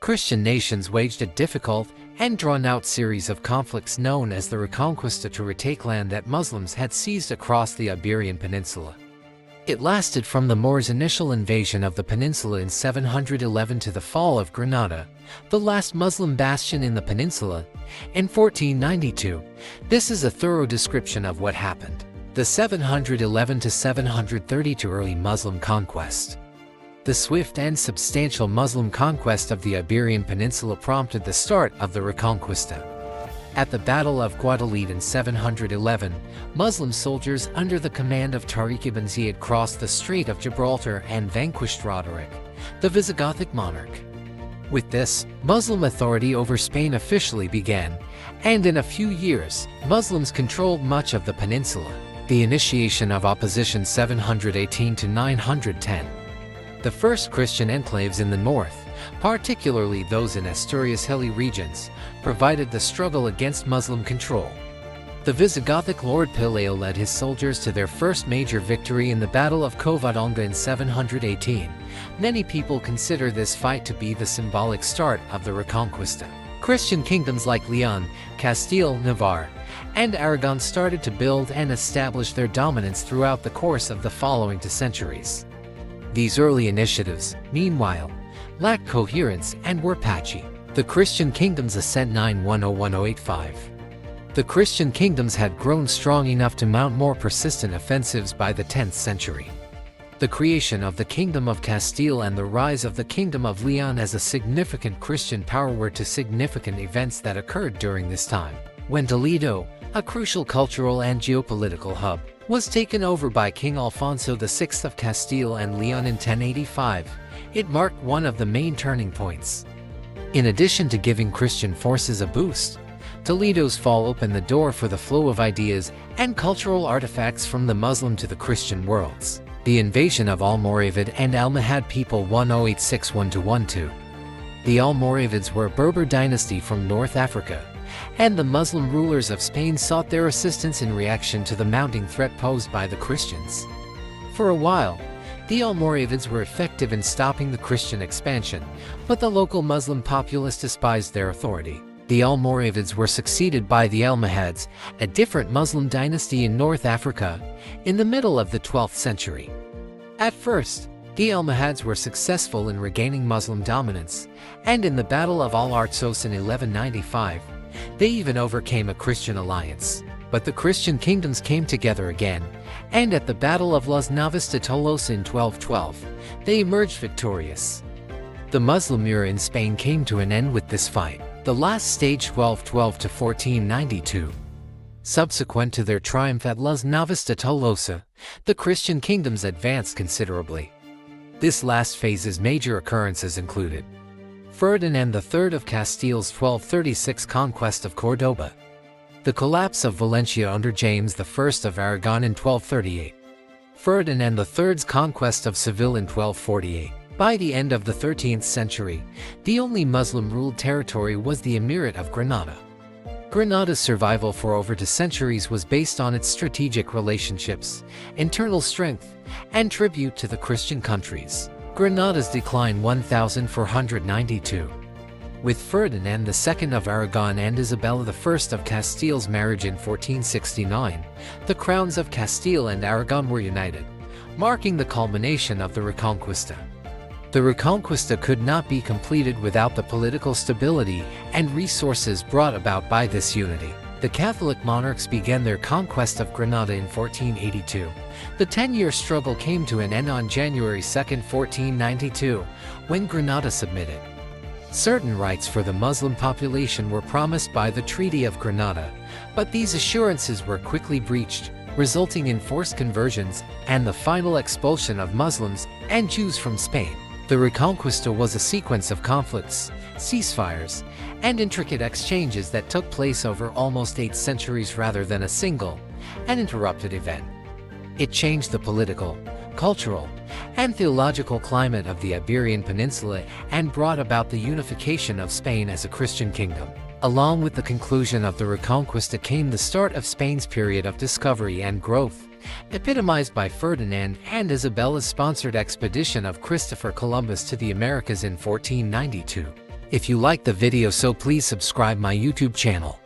Christian nations waged a difficult and drawn-out series of conflicts known as the Reconquista to retake land that Muslims had seized across the Iberian Peninsula. It lasted from the Moors' initial invasion of the peninsula in 711 to the fall of Granada, the last Muslim bastion in the peninsula, in 1492. This is a thorough description of what happened. The 711 to 732 early Muslim conquest. The swift and substantial Muslim conquest of the Iberian Peninsula prompted the start of the Reconquista. At the Battle of Guadalete in 711, Muslim soldiers under the command of Tariq ibn Ziyad crossed the Strait of Gibraltar and vanquished Roderic, the Visigothic monarch. With this, Muslim authority over Spain officially began, and in a few years, Muslims controlled much of the peninsula. The initiation of opposition 718 to 910. The first Christian enclaves in the north, particularly those in Asturias' hilly regions, provided the struggle against Muslim control. The Visigothic Lord Pelayo led his soldiers to their first major victory in the Battle of Covadonga in 718. Many people consider this fight to be the symbolic start of the Reconquista. Christian kingdoms like Leon, Castile, Navarre, and Aragon started to build and establish their dominance throughout the course of the following 2 centuries. These early initiatives, meanwhile, lacked coherence and were patchy. The Christian kingdoms ascent 910-1085. The Christian kingdoms had grown strong enough to mount more persistent offensives by the 10th century. The creation of the Kingdom of Castile and the rise of the Kingdom of Leon as a significant Christian power were 2 significant events that occurred during this time. When Toledo, a crucial cultural and geopolitical hub, was taken over by King Alfonso VI of Castile and Leon in 1085, it marked one of the main turning points. In addition to giving Christian forces a boost, Toledo's fall opened the door for the flow of ideas and cultural artifacts from the Muslim to the Christian worlds. The invasion of Almoravid and Almohad people 1086-12. The Almoravids were a Berber dynasty from North Africa, and the Muslim rulers of Spain sought their assistance in reaction to the mounting threat posed by the Christians. For a while, the Almoravids were effective in stopping the Christian expansion, but the local Muslim populace despised their authority. The Almoravids were succeeded by the Almohads, a different Muslim dynasty in North Africa, in the middle of the 12th century. At first, the Almohads were successful in regaining Muslim dominance, and in the Battle of Al-Artsos in 1195, they even overcame a Christian alliance. But the Christian kingdoms came together again, and at the Battle of Las Navas de Tolosa in 1212, they emerged victorious. The Muslim era in Spain came to an end with this fight, the last stage 1212 to 1492. Subsequent to their triumph at Las Navas de Tolosa, the Christian kingdoms advanced considerably. This last phase's major occurrences included Ferdinand III of Castile's 1236 conquest of Córdoba, the collapse of Valencia under James I of Aragon in 1238, Ferdinand III's conquest of Seville in 1248. By the end of the 13th century, the only Muslim-ruled territory was the Emirate of Granada. Granada's survival for over 2 centuries was based on its strategic relationships, internal strength, and tribute to the Christian countries. Granada's decline 1492. With Ferdinand II of Aragon and Isabella I of Castile's marriage in 1469, the crowns of Castile and Aragon were united, marking the culmination of the Reconquista. The Reconquista could not be completed without the political stability and resources brought about by this unity. The Catholic monarchs began their conquest of Granada in 1482. The 10-year struggle came to an end on January 2, 1492, when Granada submitted. Certain rights for the Muslim population were promised by the Treaty of Granada, but these assurances were quickly breached, resulting in forced conversions and the final expulsion of Muslims and Jews from Spain. The Reconquista was a sequence of conflicts, ceasefires, and intricate exchanges that took place over almost 8 centuries rather than a single, uninterrupted event. It changed the political, cultural, and theological climate of the Iberian Peninsula and brought about the unification of Spain as a Christian kingdom. Along with the conclusion of the Reconquista came the start of Spain's period of discovery and growth, epitomized by Ferdinand and Isabella's sponsored expedition of Christopher Columbus to the Americas in 1492. If you like the video, so please subscribe my YouTube channel.